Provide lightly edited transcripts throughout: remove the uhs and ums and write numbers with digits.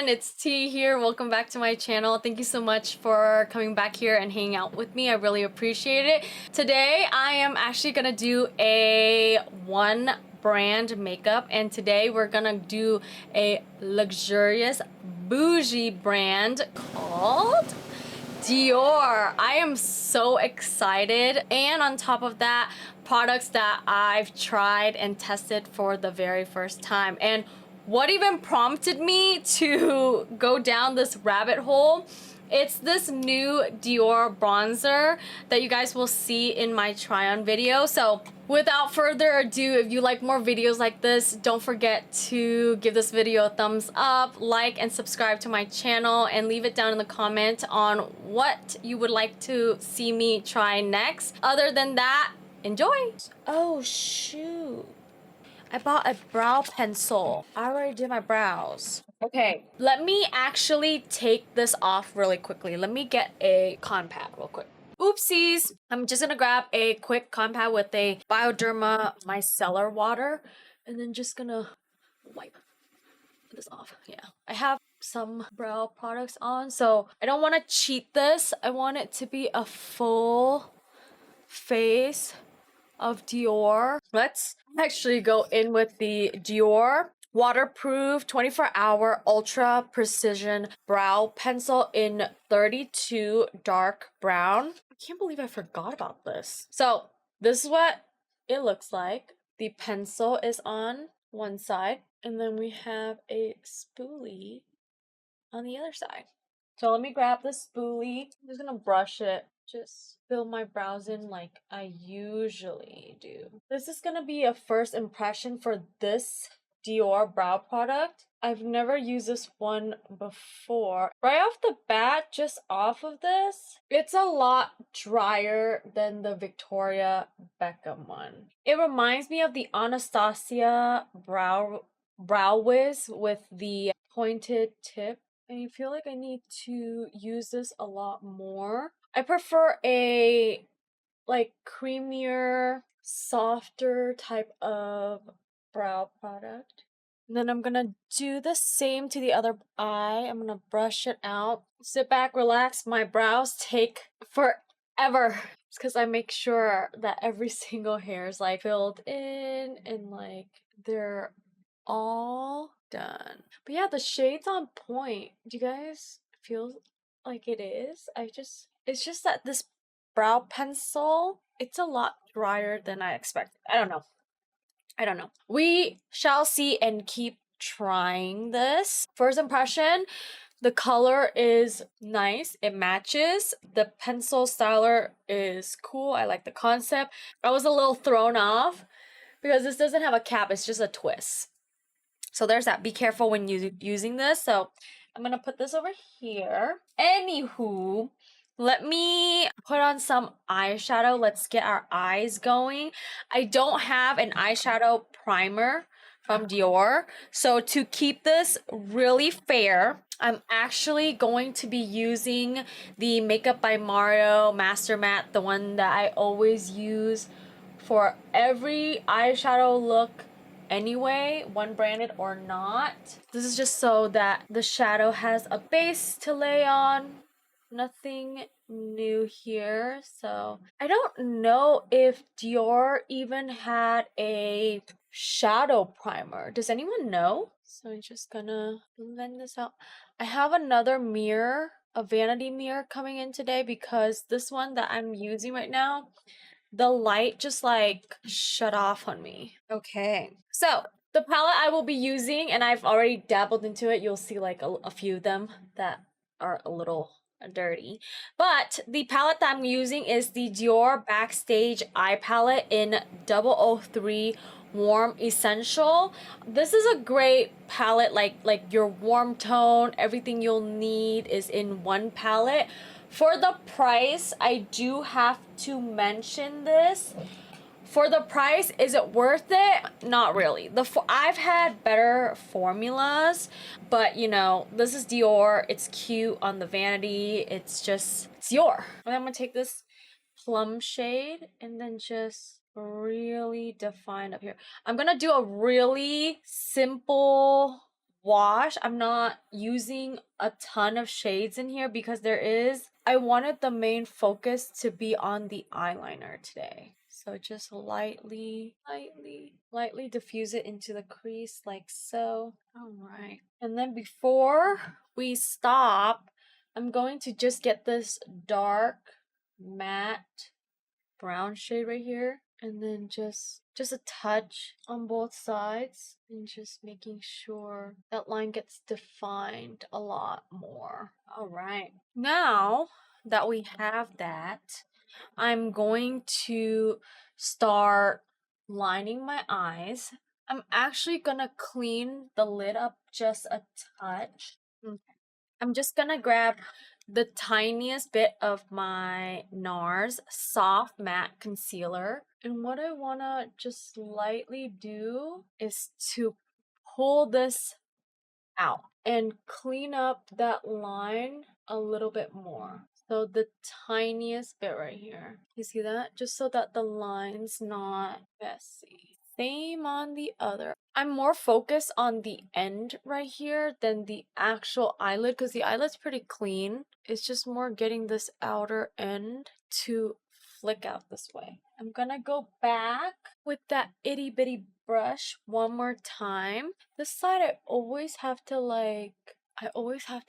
everyone, it's T here. Welcome back to my channel. Thank you so much for coming back here and hanging out with me. I really appreciate it. Today I am actually gonna do a one brand makeup, and today we're gonna do a luxurious bougie brand called Dior. I am so excited, and on top of that, products that I've tried and tested for the very first time. And what even prompted me to go down this rabbit hole, it's this new Dior bronzer that you guys will see in my try-on video. So without further ado, if you like more videos like this, don't forget to give this video a thumbs up, like, and subscribe to my channel, and leave it down in the comment on what you would like to see me try next. Other than that, enjoy. Oh shoot, I bought a brow pencil. I already did my brows. Okay, let me actually take this off really quickly. Let me get a cotton pad real quick. Oopsies. I'm just gonna grab a quick cotton pad with a Bioderma micellar water, and then just gonna wipe this off. Yeah, I have some brow products on, so I don't want to cheat this. I want it to be a full face of Dior. Let's actually go in with the Dior waterproof 24-hour ultra precision brow pencil in 32 dark brown. I can't believe I forgot about this. So this is what it looks like. The pencil is on one side, and then we have a spoolie on the other side. So let me grab the spoolie. I'm just gonna brush it. Just fill my brows in like I usually do. This is gonna be a first impression for this Dior brow product. I've never used this one before. Right off the bat, just off of this, it's a lot drier than the Victoria Beckham one. It reminds me of the Anastasia brow wiz with the pointed tip. I feel like I need to use this a lot more. I prefer a like creamier, softer type of brow product. And then I'm gonna do the same to the other eye. I'm gonna brush it out. Sit back, relax. My brows take forever. It's because I make sure that every single hair is like filled in and like they're all done. But yeah, the shade's on point. Do you guys feel like it is? It's just that this brow pencil, it's a lot drier than I expected. I don't know. We shall see and keep trying this. First impression, the color is nice. It matches. The pencil styler is cool. I like the concept. I was a little thrown off because this doesn't have a cap. It's just a twist. So there's that. Be careful when using this. So I'm gonna put this over here. Anywho, let me put on some eyeshadow. Let's get our eyes going. I don't have an eyeshadow primer from Dior. So to keep this really fair, I'm actually going to be using the Makeup by Mario Master Matte, the one that I always use for every eyeshadow look anyway, one branded or not. This is just so that the shadow has a base to lay on. Nothing new here. So I don't know if Dior even had a shadow primer. Does anyone know? So I'm just gonna blend this out. I have another mirror, a vanity mirror coming in today because this one that I'm using right now, the light just like shut off on me. Okay, so the palette I will be using, and I've already dabbled into it, you'll see like a few of them that are a little dirty, but the palette that I'm using is the Dior Backstage Eye Palette in 003 Warm Essential. This is a great palette, like your warm tone, everything you'll need is in one palette. For the price, I do have to mention this. For the price, is it worth it? Not really. I've had better formulas, but you know, this is Dior. It's cute on the vanity. It's Dior. And I'm gonna take this plum shade and then just really define up here. I'm gonna do a really simple wash. I'm not using a ton of shades in here because I wanted the main focus to be on the eyeliner today. So just lightly diffuse it into the crease like so. All right. And then before we stop, I'm going to just get this dark matte brown shade right here, and then just a touch on both sides, and just making sure that line gets defined a lot more. All right, now that we have that, I'm going to start lining my eyes. I'm actually gonna clean the lid up just a touch. I'm just gonna grab the tiniest bit of my NARS Soft Matte Concealer. And what I wanna just lightly do is to pull this out and clean up that line a little bit more. So the tiniest bit right here. You see that? Just so that the line's not messy. Same on the other. I'm more focused on the end right here than the actual eyelid because the eyelid's pretty clean. It's just more getting this outer end to flick out this way. I'm gonna go back with that itty bitty brush one more time. This side I always have to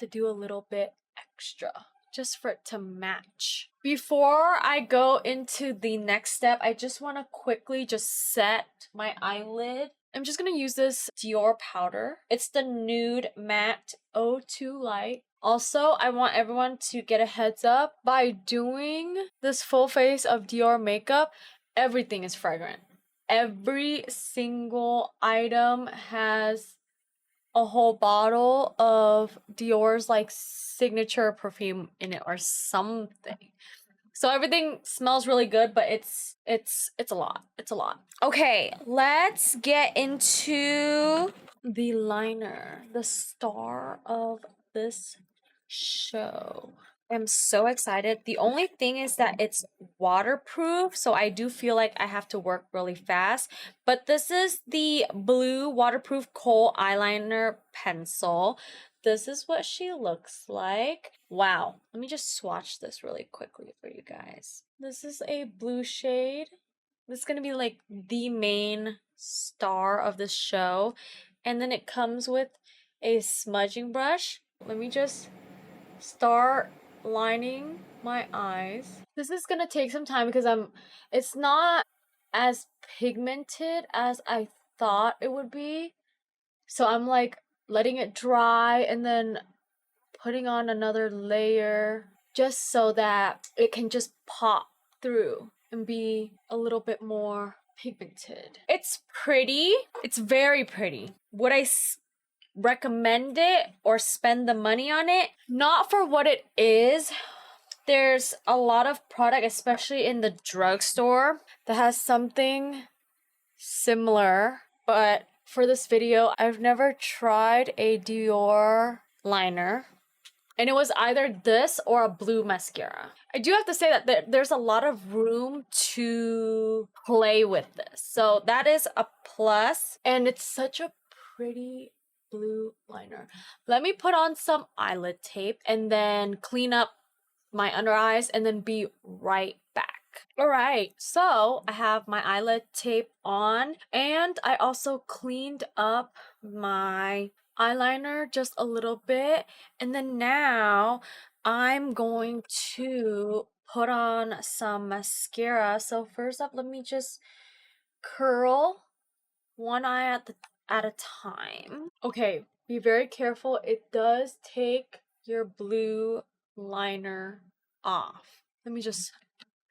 do a little bit extra just for it to match. Before I go into the next step, I just want to quickly just set my eyelid. I'm just going to use this Dior powder. It's the Nude Matte 02 Light. Also, I want everyone to get a heads up. By doing this full face of Dior makeup, everything is fragrant. Every single item has a whole bottle of Dior's like signature perfume in it or something. So everything smells really good, but it's a lot. It's a lot. Okay, let's get into the liner, the star of this show. I'm so excited. The only thing is that it's waterproof, so I do feel like I have to work really fast. But this is the blue waterproof Kohl eyeliner pencil. This is what she looks like. Wow. Let me just swatch this really quickly for you guys. This is a blue shade. This is going to be like the main star of this show. And then it comes with a smudging brush. Let me just start lining my eyes. This is gonna take some time because it's not as pigmented as I thought it would be. So I'm like letting it dry and then putting on another layer just so that it can just pop through and be a little bit more pigmented. It's pretty. It's very pretty. Would I recommend it or spend the money on it? Not for what it is. There's a lot of product, especially in the drugstore, that has something similar, but for this video I've never tried a Dior liner, and it was either this or a blue mascara. I do have to say that there's a lot of room to play with this, so that is a plus, and it's such a pretty blue liner. Let me put on some eyelid tape and then clean up my under eyes and then be right back. All right, so I have my eyelid tape on, and I also cleaned up my eyeliner just a little bit, and then now I'm going to put on some mascara. So first up, let me just curl one eye at a time. Okay, be very careful. It does take your blue liner off. Let me just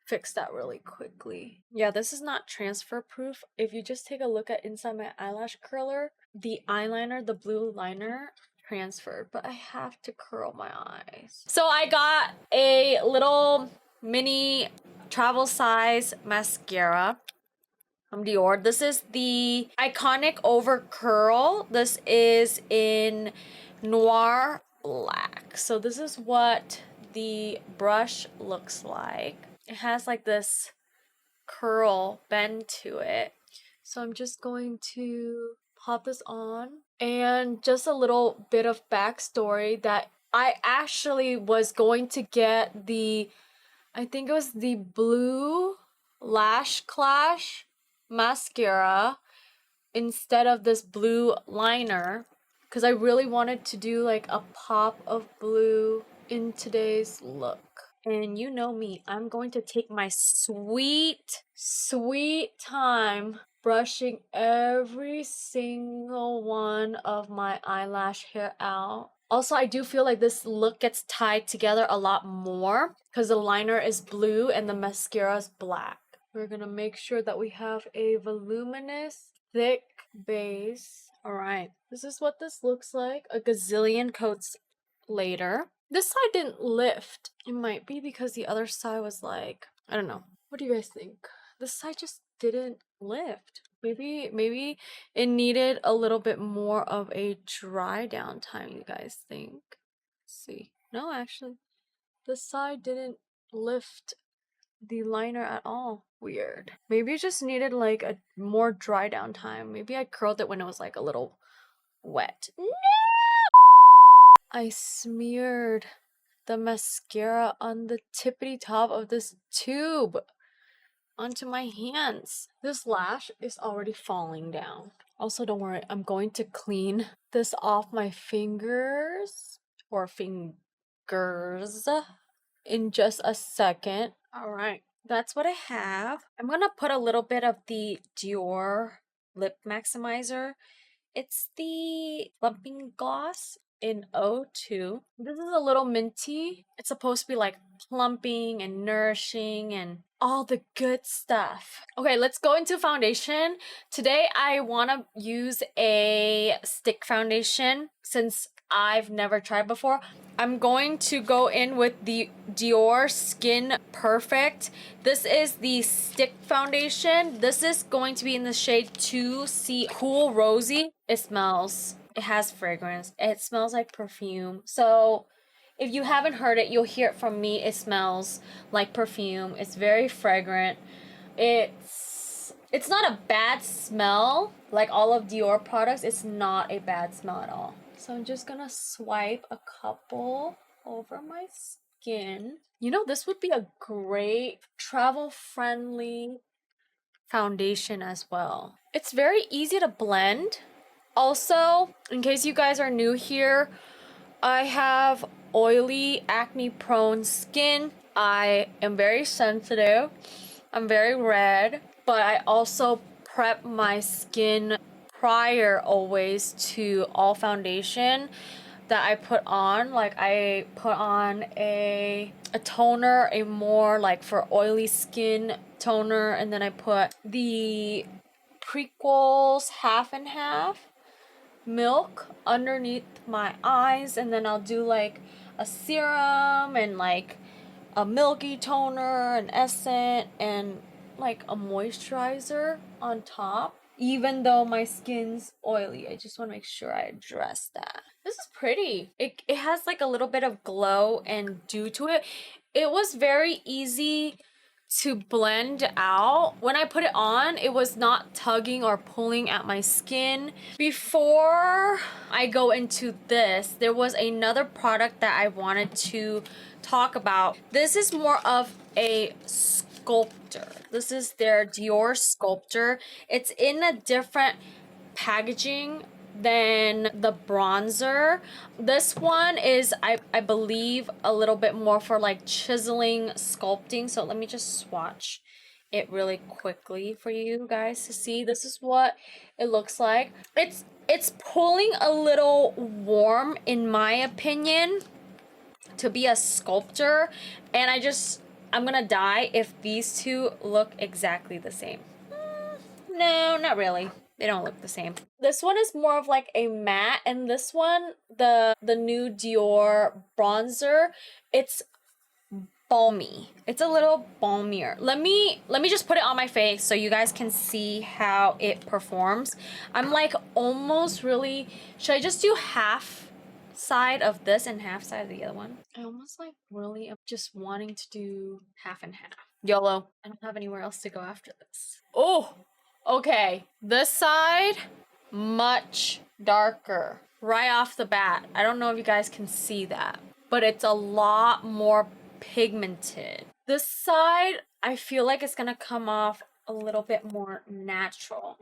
fix that really quickly. Yeah, this is not transfer proof. If you just take a look at inside my eyelash curler, the eyeliner, the blue liner transferred, but I have to curl my eyes. So I got a little mini travel size mascara from Dior. This is the iconic Overcurl. This is in Noir Black. So this is what the brush looks like. It has like this curl bend to it. So I'm just going to pop this on. And just a little bit of backstory that I actually was going to get the, I think it was the Blue Lash Clash mascara instead of this blue liner because I really wanted to do like a pop of blue in today's look. And you know me, I'm going to take my sweet, sweet time brushing every single one of my eyelash hair out. Also, I do feel like this look gets tied together a lot more because the liner is blue and the mascara is black. We're gonna make sure that we have a voluminous, thick base. All right, this is what this looks like a gazillion coats later. This side didn't lift. It might be because the other side was like, I don't know. What do you guys think? This side just didn't lift. Maybe it needed a little bit more of a dry down time, you guys think? Let's see. No, actually, this side didn't lift the liner at all. Weird. Maybe it just needed like a more dry down time. Maybe I curled it when it was like a little wet. No! I smeared the mascara on the tippity top of this tube onto my hands. This lash is already falling down. Also, don't worry, I'm going to clean this off my fingers or fingers in just a second. All right, that's what I have. I'm gonna put a little bit of the Dior Lip Maximizer. It's the Plumping Gloss in O2. This is a little minty. It's supposed to be like plumping and nourishing and all the good stuff. Okay, let's go into foundation. Today I want to use a stick foundation since I've never tried before. I'm going to go in with the Dior Skin Perfect. This is the stick foundation. This is going to be in the shade 2C Cool Rosy. It has fragrance. It smells like perfume. So if you haven't heard it, you'll hear it from me. It smells like perfume. It's very fragrant. It's not a bad smell. Like all of Dior products, it's not a bad smell at all. So I'm just gonna swipe a couple over my skin. You know, this would be a great travel-friendly foundation as well. It's very easy to blend. Also, in case you guys are new here, I have oily, acne-prone skin. I am very sensitive. I'm very red, but I also prep my skin prior always to all foundation that I put on. Like I put on a toner, a more like for oily skin toner, and then I put the Prequels half and half milk underneath my eyes, and then I'll do like a serum and like a milky toner, an essence, and like a moisturizer on top. Even though my skin's oily, I just want to make sure I address that. This is pretty. It has like a little bit of glow and dew to it. It was very easy to blend out. When I put it on, it was not tugging or pulling at my skin. Before I go into this, there was another product that I wanted to talk about. This is more of a sculptor. This is their Dior Sculptor. It's in a different packaging than the bronzer. This one is, I believe, a little bit more for like chiseling, sculpting. So let me just swatch it really quickly for you guys to see. This is what it looks like. It's pulling a little warm in my opinion to be a sculptor, and I'm gonna die if these two look exactly the same. No, not really. They don't look the same. This one is more of like a matte, and this one, the new Dior bronzer, it's balmy. It's a little balmier. Let me just put it on my face so you guys can see how it performs. I'm like almost really, should I just do half side of this and half side of the other one? I almost like really am just wanting to do half and half. YOLO. I don't have anywhere else to go after this. Oh, okay. This side much darker right off the bat. I don't know if you guys can see that, but it's a lot more pigmented. This side, I feel like it's gonna come off a little bit more natural.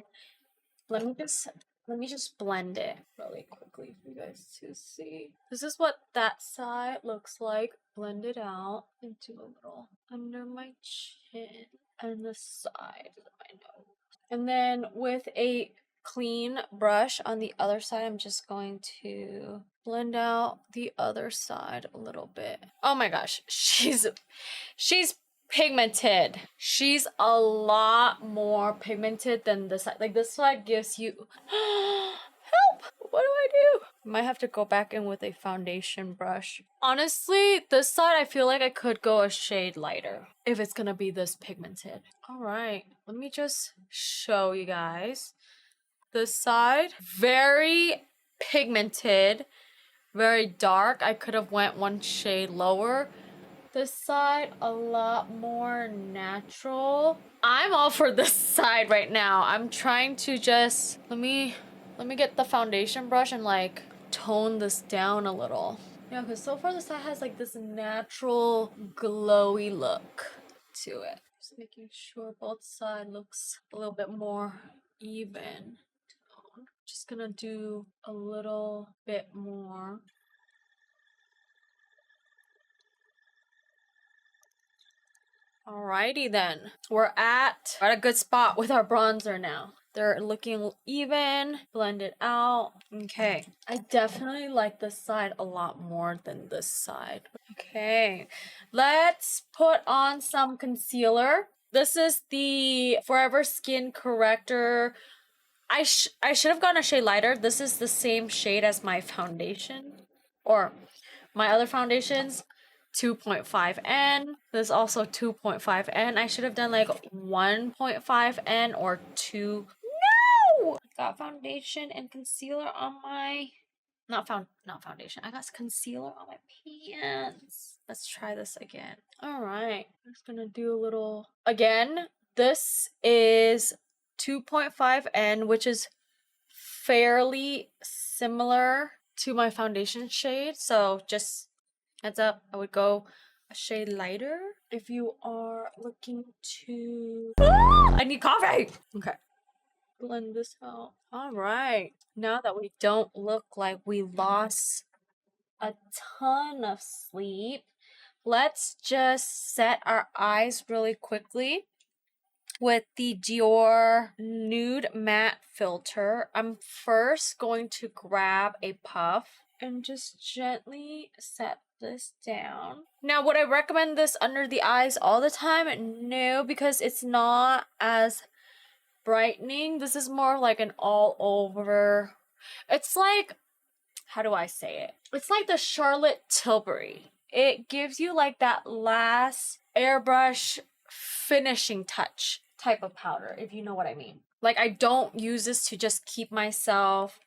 Let me just blend it really quickly for you guys to see. This is what that side looks like blended out into a little under my chin and the side of my nose. And then with a clean brush on the other side, I'm just going to blend out the other side a little bit. Oh my gosh, she's pigmented. She's a lot more pigmented than this side. Like this side gives you help. What do I do? Might have to go back in with a foundation brush. Honestly, this side I feel like I could go a shade lighter if it's gonna be this pigmented. All right, let me just show you guys. This side, very pigmented, very dark. I could have went one shade lower. This side, a lot more natural. I'm all for this side right now. I'm trying to just, let me get the foundation brush and like tone this down a little. Yeah, because so far this side has like this natural glowy look to it. Just making sure both sides looks a little bit more even. Just gonna do a little bit more. Alrighty then. We're at a good spot with our bronzer now. They're looking even, blended out. Okay. I definitely like this side a lot more than this side. Okay. Let's put on some concealer. This is the Forever Skin Corrector. I should have gone a shade lighter. This is the same shade as my foundation. Or my other foundations. 2.5N. There's also 2.5N. I should have done like 1.5N or 2. No! I got foundation and concealer on my not foundation. I got concealer on my pants. Let's try this again. All right. I'm just gonna do a little again. This is 2.5N, which is fairly similar to my foundation shade. So just heads up, I would go a shade lighter if you are looking to... I need coffee! Okay. Blend this out. Alright. Now that we don't look like we lost a ton of sleep, let's just set our eyes really quickly with the Dior Nude Matte Filter. I'm first going to grab a puff and just gently set this down. Now, would I recommend this under the eyes all the time? No, because it's not as brightening. This is more like an all over. It's like, how do I say it? It's like the Charlotte Tilbury. It gives you like that last airbrush finishing touch type of powder, if you know what I mean. Like, I don't use this to just keep myself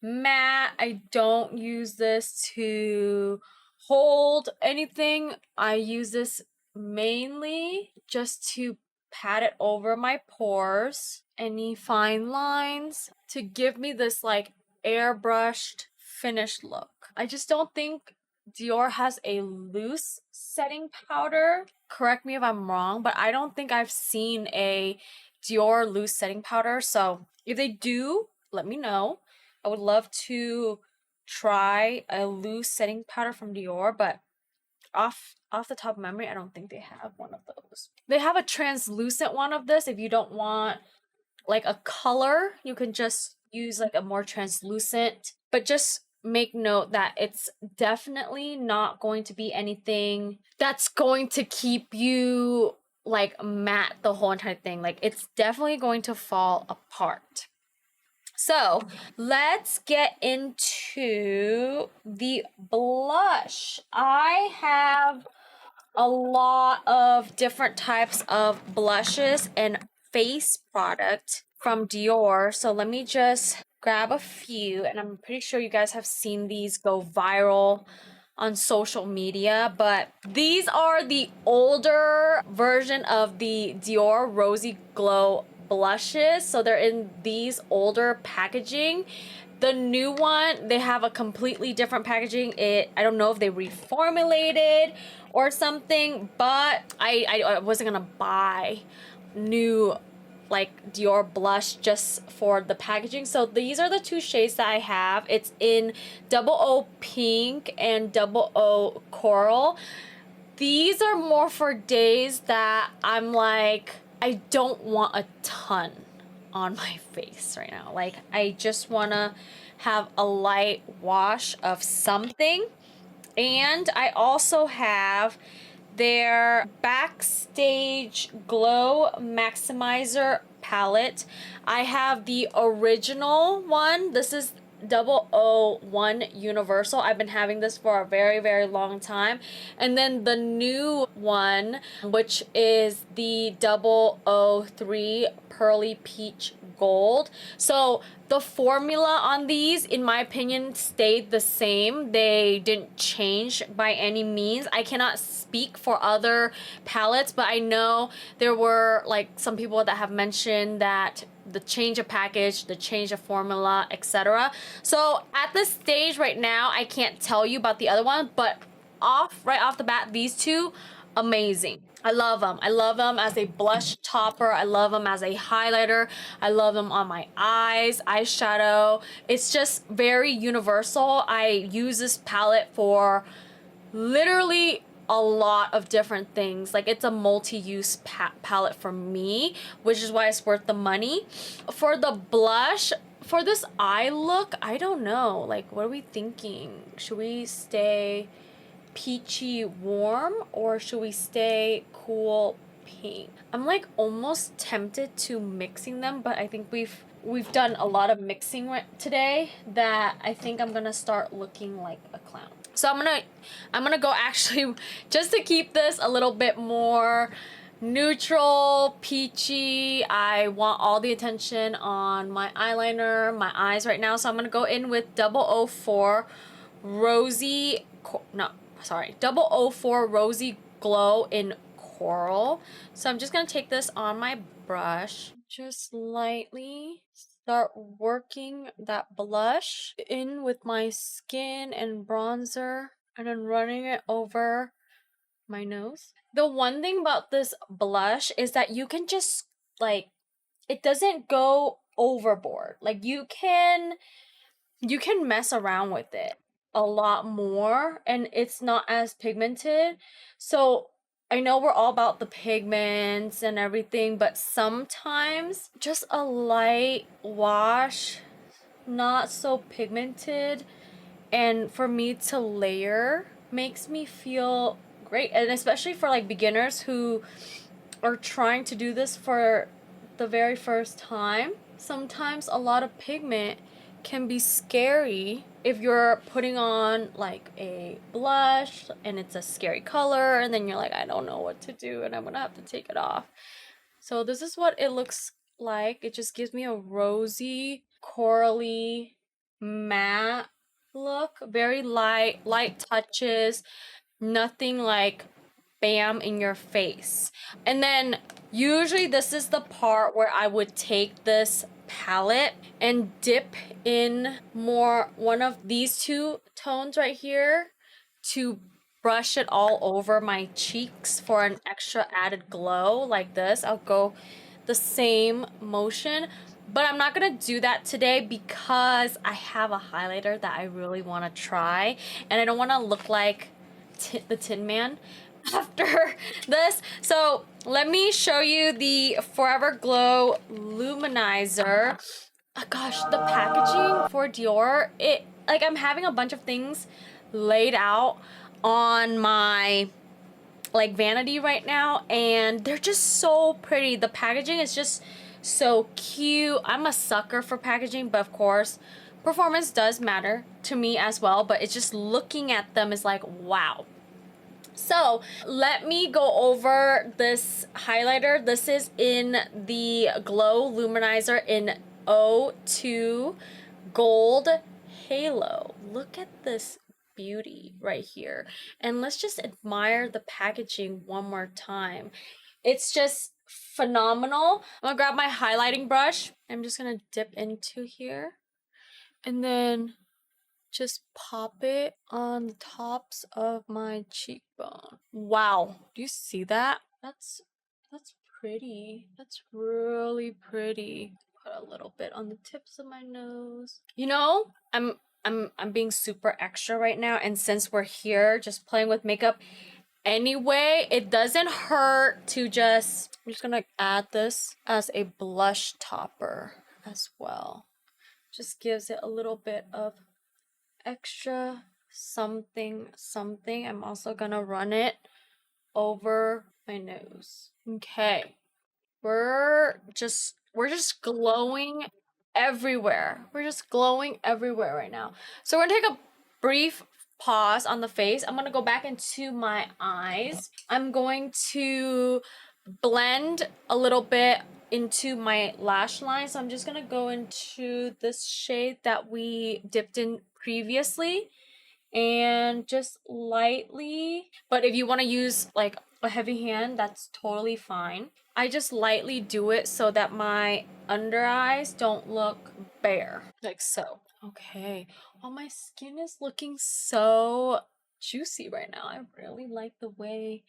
matte. I don't use this to hold anything. I use this mainly just to pat it over my pores, any fine lines, to give me this like airbrushed finished look. I just don't think Dior has a loose setting powder. Correct me if I'm wrong, but I don't think I've seen a Dior loose setting powder. So if they do, let me know. I would love to try a loose setting powder from Dior, but off the top of memory, I don't think they have one of those. They have a translucent one of this. If you don't want like a color, you can just use like a more translucent, but just make note that it's definitely not going to be anything that's going to keep you like matte the whole entire thing. Like, it's definitely going to fall apart. So let's get into the blush. I have a lot of different types of blushes and face product from Dior. So let me just grab a few, and I'm pretty sure you guys have seen these go viral on social media, but these are the older version of the Dior Rosy Glow blushes. So they're in these older packaging. The new one, they have a completely different packaging. I don't know if they reformulated or something, but I wasn't gonna buy new like Dior blush just for the packaging. So these are the two shades that I have. It's in double O pink and double O coral. These are more for days that I'm like, I don't want a ton on my face right now. Like, I just want to have a light wash of something. And I also have their Backstage Glow Maximizer palette. I have the original one. This is 001 Universal. I've been having this for a very, very long time. And then the new one, which is the 003 Pearly Peach Gold. So the formula on these, in my opinion, stayed the same. They didn't change by any means. I cannot speak for other palettes, but I know there were like some people that have mentioned that the change of package, the change of formula, etc. So at this stage right now, I can't tell you about the other one, but right off the bat, these two, amazing. I love them. I love them as a blush topper. I love them as a highlighter. I love them on my eyes, eyeshadow. It's just very universal. I use this palette for literally a lot of different things. Like, it's a multi-use palette for me, which is why it's worth the money. For the blush, for this eye look, I don't know. Like, what are we thinking? Should we stay peachy warm or should we stay cool pink? I'm like almost tempted to mixing them, but I think we've done a lot of mixing today that I think I'm gonna start looking like a clown. So I'm gonna go actually, just to keep this a little bit more neutral, peachy. I want all the attention on my eyeliner, my eyes right now. So I'm gonna go in with 004 Rosy, no, sorry, 004 Rosy Glow in Coral. So I'm just gonna take this on my brush, just lightly start working that blush in with my skin and bronzer, and then running it over my nose. The one thing about this blush is that you can just, like, it doesn't go overboard. Like, you can mess around with it a lot more and it's not as pigmented. So I know we're all about the pigments and everything, but sometimes just a light wash, not so pigmented, and for me to layer makes me feel great. And especially for like beginners who are trying to do this for the very first time, sometimes a lot of pigment can be scary if you're putting on like a blush and it's a scary color and then you're like, I don't know what to do and I'm gonna have to take it off. So this is what it looks like. It just gives me a rosy, corally, matte look. Very light touches, nothing like bam in your face. And then usually this is the part where I would take this palette and dip in more one of these two tones right here to brush it all over my cheeks for an extra added glow. Like this, I'll go the same motion, but I'm not gonna do that today because I have a highlighter that I really want to try and I don't want to look like the Tin Man after this. So let me show you the Forever Glow Luminizer. Oh, gosh, the packaging for Dior, like, I'm having a bunch of things laid out on my like vanity right now and they're just so pretty. The packaging is just so cute. I'm a sucker for packaging, but of course performance does matter to me as well, but it's just looking at them is like, wow. So let me go over this highlighter. This is in the Glow Luminizer in 02 Gold Halo. Look at this beauty right here. And let's just admire the packaging one more time. It's just phenomenal. I'm gonna grab my highlighting brush. I'm just gonna dip into here and then just pop it on the tops of my cheekbone. Wow, do you see that? That's pretty. That's really pretty. Put a little bit on the tips of my nose. You know, I'm being super extra right now, and since we're here just playing with makeup anyway, it doesn't hurt to just, I'm just gonna add this as a blush topper as well. Just gives it a little bit of extra something something. I'm also gonna run it over my nose. Okay, we're just glowing everywhere. We're just glowing everywhere right now. So we're gonna take a brief pause on the face. I'm gonna go back into my eyes. I'm going to blend a little bit into my lash line. So I'm just gonna go into this shade that we dipped in previously and just lightly, but if you want to use like a heavy hand, that's totally fine. I just lightly do it so that my under eyes don't look bare, like so. Okay, oh, my skin is looking so juicy right now. I really like the way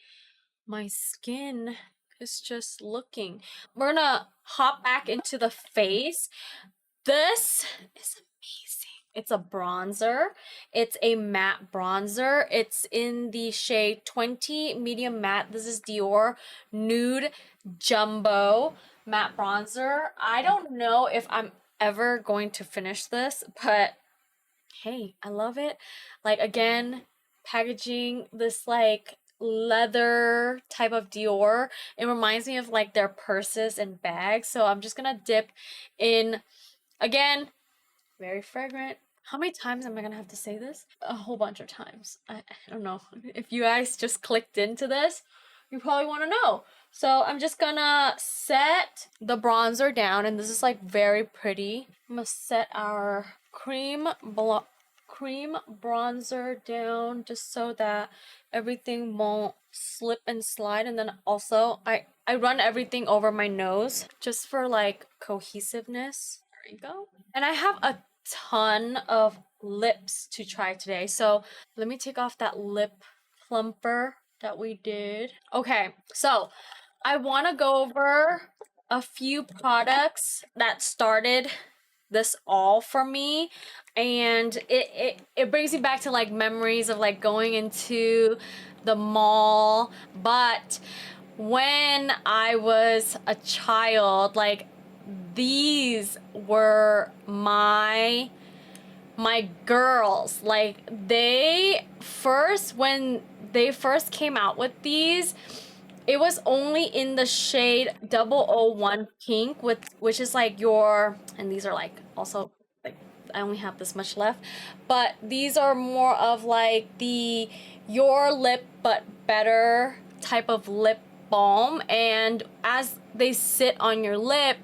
my skin is just looking. We're gonna hop back into the face. This is amazing. It's a bronzer. It's a matte bronzer. It's in the shade 20 medium matte. This is Dior Nude Jumbo matte bronzer. I don't know if I'm ever going to finish this, but hey, I love it. Like, again, packaging this like leather type of Dior. It reminds me of like their purses and bags. So I'm just gonna dip in, again, very fragrant. How many times am I gonna have to say this? A whole bunch of times. I don't know. If you guys just clicked into this, you probably want to know. So I'm just gonna set the bronzer down, and this is like very pretty. I'm gonna set our cream bronzer down just so that everything won't slip and slide. And then also I run everything over my nose just for like cohesiveness. There you go. And I have a ton of lips to try today, so let me take off that lip plumper that we did. Okay, so I want to go over a few products that started this all for me, and it brings me back to like memories of like going into the mall. But when I was a child, like, these were my girls. Like, when they first came out with these, it was only in the shade 001 pink, which is like your, and these are like also like, I only have this much left, but these are more of like the your lip but better type of lip balm, and as they sit on your lip,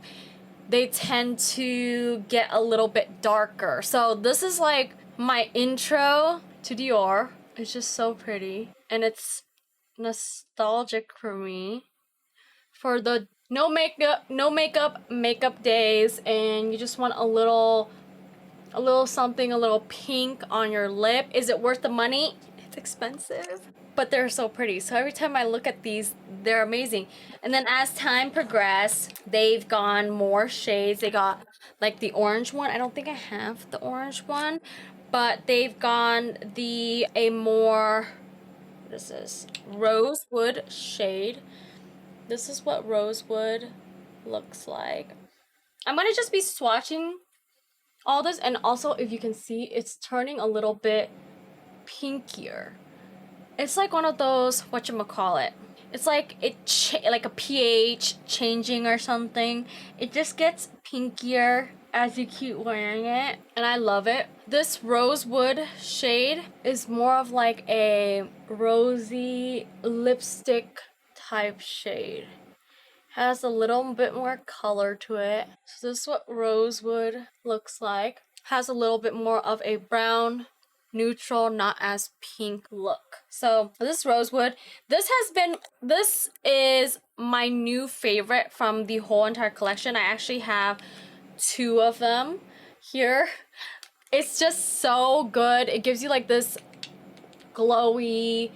they tend to get a little bit darker. So this is like my intro to Dior. It's just so pretty, and it's nostalgic for me for the no makeup days, and you just want a little something, a little pink on your lip. Is it worth the money? It's expensive, but they're so pretty. So every time I look at these, they're amazing. And then as time progressed, they've gone more shades. They got like the orange one. I don't think I have the orange one, but they've gone a more, this is Rosewood shade. This is what Rosewood looks like. I'm gonna just be swatching all this, and also, if you can see, it's turning a little bit pinkier. It's like one of those, whatchamacallit, it's like like a pH changing or something. It just gets pinkier as you keep wearing it, and I love it. This Rosewood shade is more of like a rosy lipstick type shade. Has a little bit more color to it. So this is what Rosewood looks like. Has a little bit more of a brown neutral, not as pink look. So this is Rosewood. This is my new favorite from the whole entire collection. I actually have 2 of them here. It's just so good. It gives you like this glowy,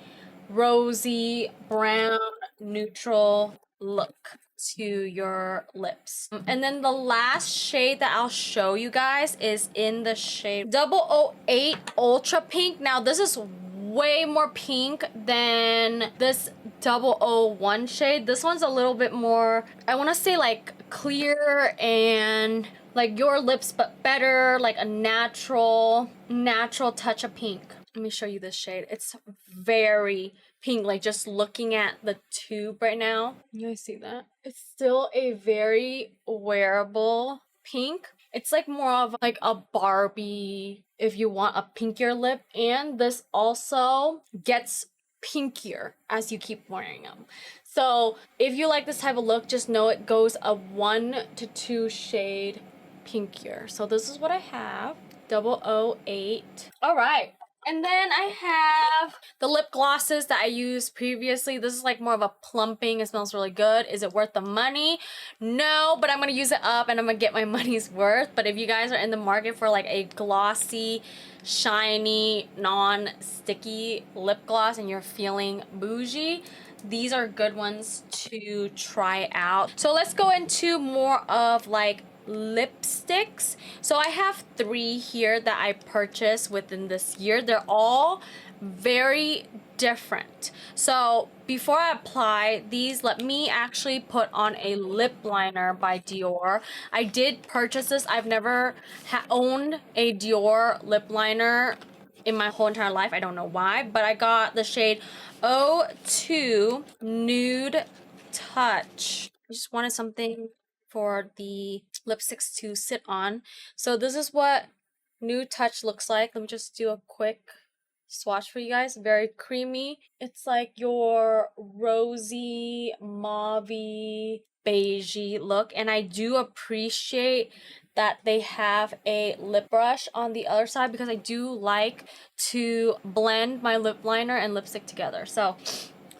rosy, brown, neutral look to your lips. And then the last shade that I'll show you guys is in the shade 008 Ultra Pink. Now this is way more pink than this 001 shade. This one's a little bit more, I want to say like clear and like your lips, but better, like a natural touch of pink. Let me show you this shade. It's very pink, like just looking at the tube right now. You guys see that? It's still a very wearable pink. It's like more of like a Barbie if you want a pinkier lip. And this also gets pinkier as you keep wearing them. So if you like this type of look, just know it goes a 1 to 2 shade pinkier. So this is what I have, 008. All right. And then I have the lip glosses that I used previously. This is like more of a plumping. It smells really good. Is it worth the money? No, but I'm going to use it up and I'm going to get my money's worth. But if you guys are in the market for like a glossy, shiny, non-sticky lip gloss and you're feeling bougie, these are good ones to try out. So let's go into more of like lipsticks. So I have 3 here that I purchased within this year. They're all very different. So before I apply these, let me actually put on a lip liner by Dior. I did purchase this. I've never owned a Dior lip liner in my whole entire life. I don't know why, but I got the shade 02 Nude Touch. I just wanted something for the lipsticks to sit on. So this is what Nude Touch looks like. Let me just do a quick swatch for you guys. Very creamy. It's like your rosy, mauvey, beigey look. And I do appreciate that they have a lip brush on the other side because I do like to blend my lip liner and lipstick together. So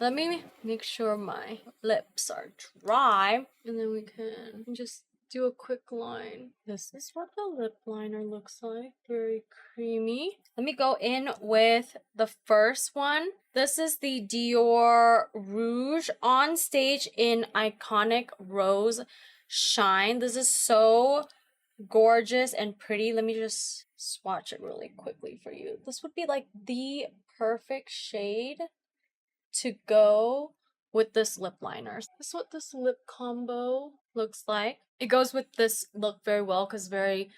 let me make sure my lips are dry and then we can just do a quick line. This is what the lip liner looks like. Very creamy. Let me go in with the first one. This is the Dior Rouge On Stage in Iconic Rose Shine. This is so gorgeous and pretty. Let me just swatch it really quickly for you. This would be like the perfect shade to go with this lip liner. This is what this lip combo looks like. It goes with this look very well because very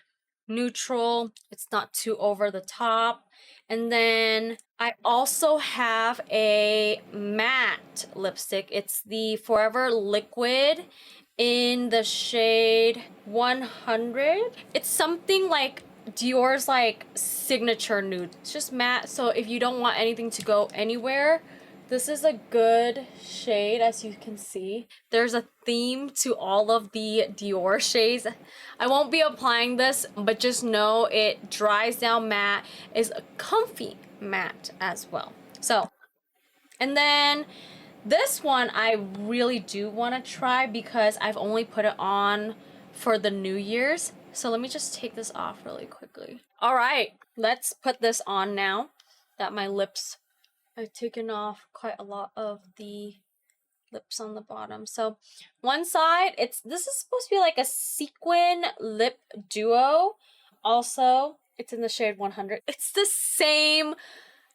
neutral. It's not too over the top. And then I also have a matte lipstick. It's the Forever Liquid in the shade 100. It's something like Dior's like signature nude. It's just matte, so if you don't want anything to go anywhere, this is a good shade. As you can see, there's a theme to all of the Dior shades. I won't be applying this, but just know it dries down matte, is a comfy matte as well. So, and then this one I really do want to try because I've only put it on for the New Year's. So let me just take this off really quickly. All right, let's put this on now that my lips, I've taken off quite a lot of the lips on the bottom. So one side, this is supposed to be like a sequin lip duo. Also, it's in the shade 100. It's the same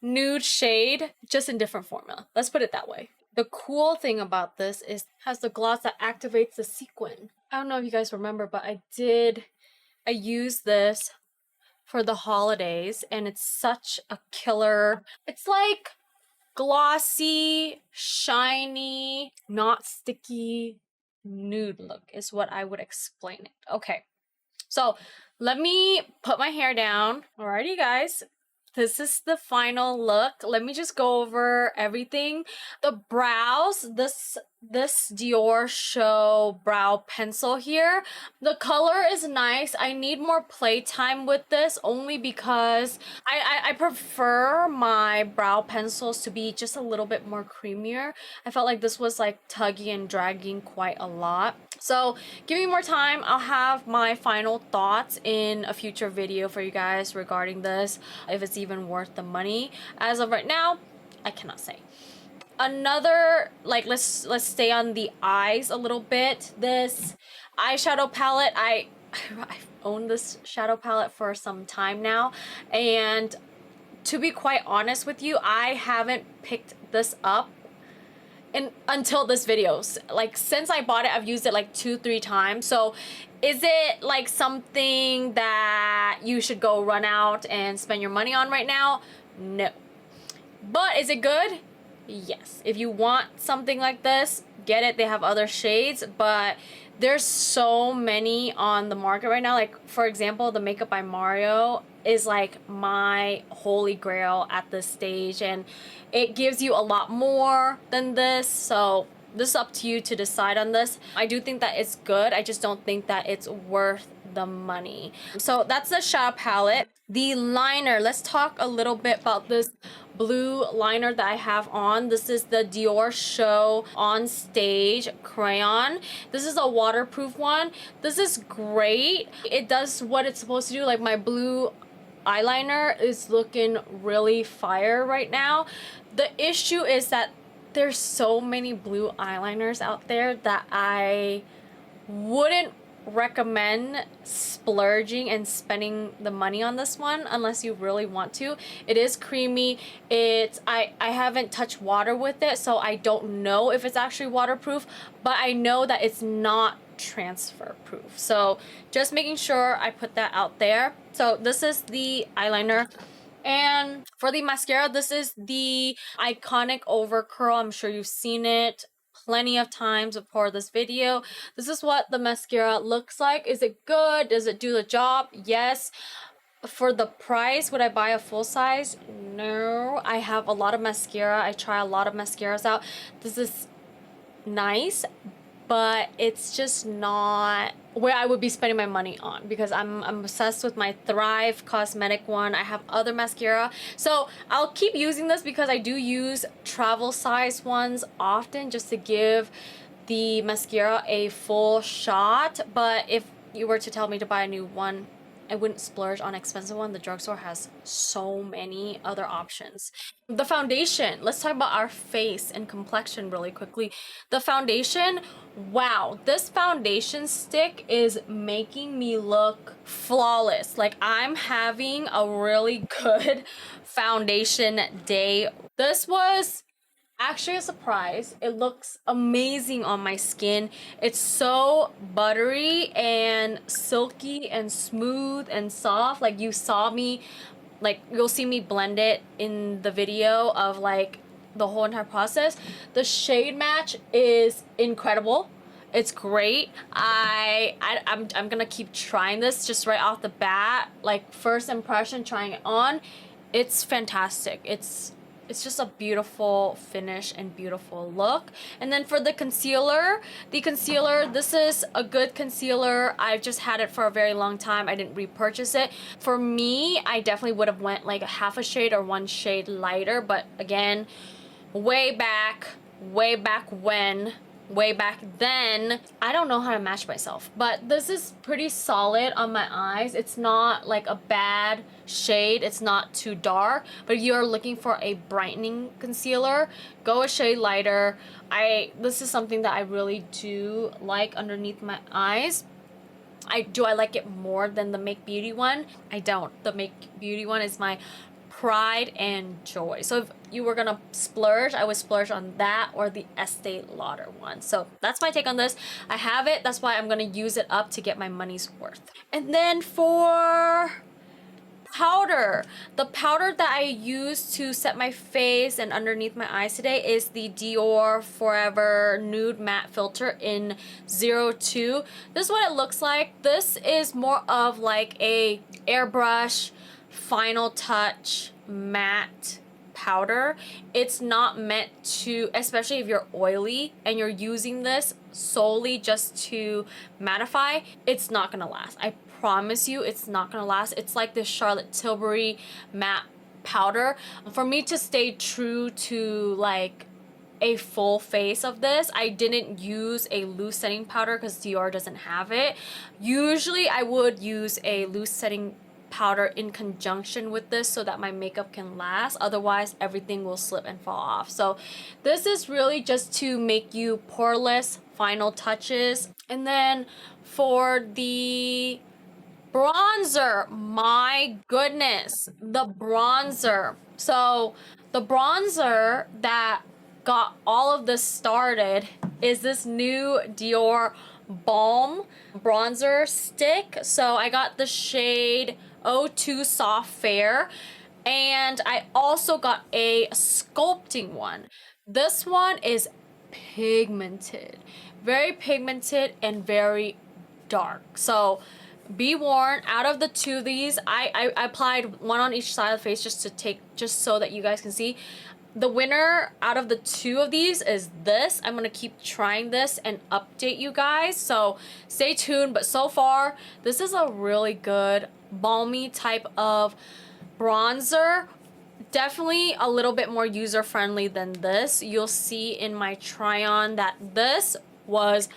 nude shade, just in different formula. Let's put it that way. The cool thing about this is it has the gloss that activates the sequin. I don't know if you guys remember, but I used this for the holidays and it's such a killer. It's like glossy, shiny, not sticky nude look is what I would explain it. Okay, so let me put my hair down. Alrighty guys, this is the final look. Let me just go over everything. The brows, this Diorshow brow pencil here. The color is nice. I need more playtime with this only because I prefer my brow pencils to be just a little bit more creamier. I felt like this was like tuggy and dragging quite a lot. So give me more time. I'll have my final thoughts in a future video for you guys regarding this, if it's even worth the money. As of right now, I cannot say. Another, like, let's stay on the eyes a little bit. This eyeshadow palette, I've owned this shadow palette for some time now, and to be quite honest with you, I haven't picked this up until this video. Like, since I bought it, I've used it like 2-3 times. So is it like something that you should go run out and spend your money on right now? No. But is it good? Yes. If you want something like this, get it. They have other shades, but there's so many on the market right now. Like, for example, the Makeup by Mario is like my holy grail at this stage, and it gives you a lot more than this. So this is up to you to decide on this. I do think that it's good. I just don't think that it's worth the money. So that's the shadow palette. The liner, let's talk a little bit about this blue liner that I have on. This is the Diorshow On Stage Crayon. This is a waterproof one. This is great. It does what it's supposed to do. Like, my blue eyeliner is looking really fire right now. The issue is that there's so many blue eyeliners out there that I wouldn't recommend splurging and spending the money on this one unless you really want to. It is creamy. I haven't touched water with it, so I don't know if it's actually waterproof, but I know that it's not transfer proof. So just making sure I put that out there. So this is the eyeliner. And for the mascara, this is the iconic Overcurl. I'm sure you've seen it plenty of times before this video. This is what the mascara looks like. Is it good? Does it do the job? Yes. For the price, would I buy a full size? No. I have a lot of mascara. I try a lot of mascaras out. This is nice, but it's just not where I would be spending my money on, because I'm obsessed with my Thrive cosmetic one. I have other mascara, so I'll keep using this because I do use travel size ones often just to give the mascara a full shot. But if you were to tell me to buy a new one, I wouldn't splurge on an expensive one. The drugstore has so many other options. The foundation, let's talk about our face and complexion really quickly. The foundation, wow, this foundation stick is making me look flawless. Like, I'm having a really good foundation day. This was actually a surprise. It looks amazing on my skin. It's so buttery and silky and smooth and soft. Like, you saw me, like, you'll see me blend it in the video of like the whole entire process. The shade match is incredible. It's great. I'm gonna keep trying this just right off the bat. Like, first impression trying it on, it's fantastic. It's just a beautiful finish and beautiful look. And then for the concealer, this is a good concealer. I've just had it for a very long time. I didn't repurchase it. For me, I definitely would have went like a half a shade or one shade lighter, but again, way back then, I don't know how to match myself, but this is pretty solid on my eyes. It's not like a bad shade. It's not too dark, but if you're looking for a brightening concealer, go a shade lighter. This is something that I really do like underneath my eyes. Do I like it more than the Make Beauty one? I don't. The Make Beauty one is my pride and joy. So if you were gonna splurge, I would splurge on that or the Estee Lauder one. So that's my take on this. I have it. That's why I'm gonna use it up to get my money's worth. And then for powder, the powder that I use to set my face and underneath my eyes today is the Dior Forever Nude Matte Filter in 02. This is what it looks like. This is more of like a airbrush final touch matte powder. It's not meant to, especially if you're oily and you're using this solely just to mattify, it's not gonna last. I promise you it's not gonna last. It's like this Charlotte Tilbury matte powder. For me to stay true to like a full face of this, I didn't use a loose setting powder because Dior doesn't have it. Usually I would use a loose setting powder in conjunction with this so that my makeup can last, otherwise everything will slip and fall off. So this is really just to make you poreless, final touches. And then for the bronzer, my goodness, the bronzer. So the bronzer that got all of this started is this new Dior Balm bronzer stick. So I got the shade 02 Soft Fair, and I also got a sculpting one. This one is pigmented, very pigmented and very dark. So be warned, out of the two of these, I applied one on each side of the face just so that you guys can see. The winner out of the two of these is this. I'm gonna keep trying this and update you guys, so stay tuned. But so far, this is a really good balmy type of bronzer. Definitely a little bit more user-friendly than this. You'll see in my try-on that this was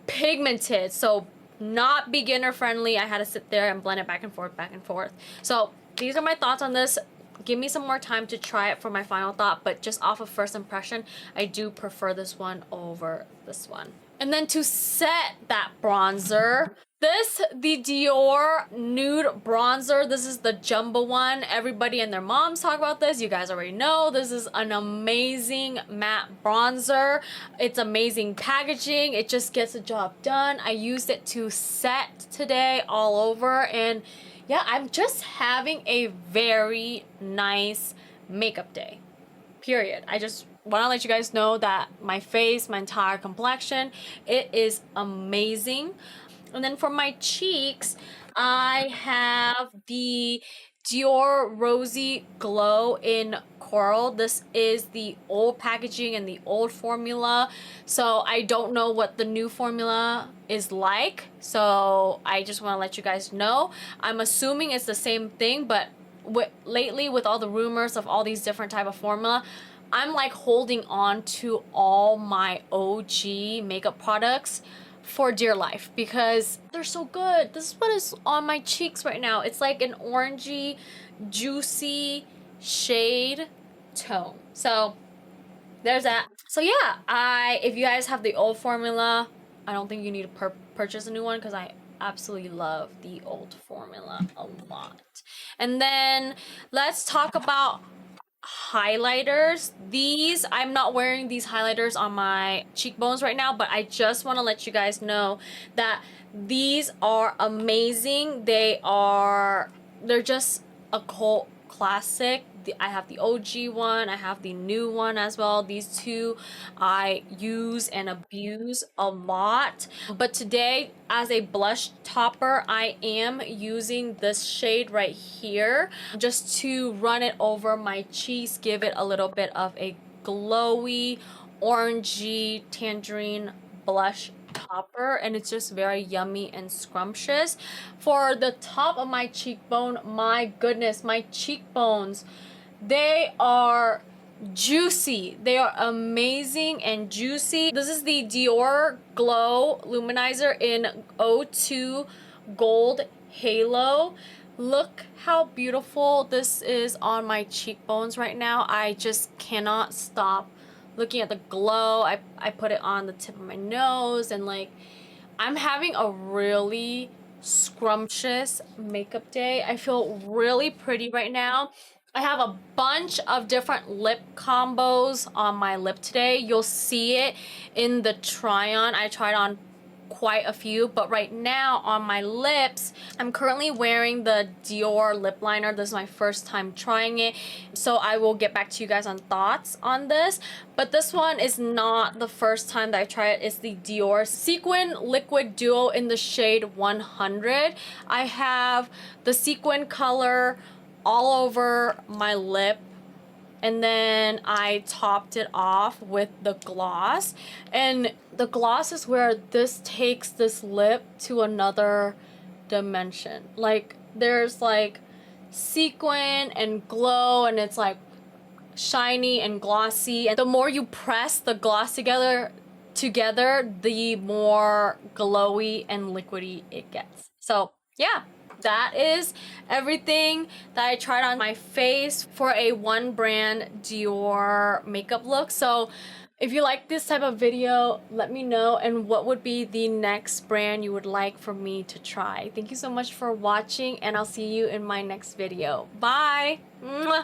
pigmented, so not beginner friendly. I had to sit there and blend it back and forth. So these are my thoughts on this. Give me some more time to try it for my final thought, but just off of first impression, I do prefer this one over this one. And then to set that bronzer, the Dior Nude bronzer, this is the jumbo one. Everybody and their moms talk about this. You guys already know this is an amazing matte bronzer. It's amazing packaging. It just gets the job done. I used it to set today all over, and yeah, I'm just having a very nice makeup day, period. I just want to let you guys know that my face, my entire complexion, it is amazing. And then for my cheeks, I have the Dior Rosy Glow in Coral. This is the old packaging and the old formula, so I don't know what the new formula is like, so I just want to let you guys know. I'm assuming it's the same thing, but lately with all the rumors of all these different type of formula, I'm like holding on to all my OG makeup products for dear life because they're so good. This is what is on my cheeks right now. It's like an orangey, juicy shade tone. So there's that. So yeah, if you guys have the old formula, I don't think you need to purchase a new one because I absolutely love the old formula a lot. And then let's talk about highlighters. These, I'm not wearing these highlighters on my cheekbones right now, but I just want to let you guys know that these are amazing. They're just a cult classic. I have the OG one, I have the new one as well. These two I use and abuse a lot. But today, as a blush topper, I am using this shade right here just to run it over my cheeks, give it a little bit of a glowy, orangey, tangerine blush topper, and it's just very yummy and scrumptious. For the top of my cheekbone, my goodness, my cheekbones, they are juicy. They are amazing and juicy. This is the Dior Glow Luminizer in 02 Gold Halo. Look how beautiful this is on my cheekbones right now. I just cannot stop looking at the glow. I put it on the tip of my nose, and like, I'm having a really scrumptious makeup day. I feel really pretty right now. I have a bunch of different lip combos on my lip today. You'll see it in the try-on. I tried on quite a few, but right now on my lips, I'm currently wearing the Dior lip liner. This is my first time trying it, so I will get back to you guys on thoughts on this. But this one is not the first time that I try it. It's the Dior Sequin Liquid Duo in the shade 100. I have the sequin color all over my lip, and then I topped it off with the gloss. And the gloss is where this takes this lip to another dimension. Like there's like sequin and glow, and it's like shiny and glossy, and the more you press the gloss together, the more glowy and liquidy it gets. So yeah, that is everything that I tried on my face for a one brand Dior makeup look. So if you like this type of video, let me know, and what would be the next brand you would like for me to try. Thank you so much for watching, and I'll see you in my next video. Bye! Mwah.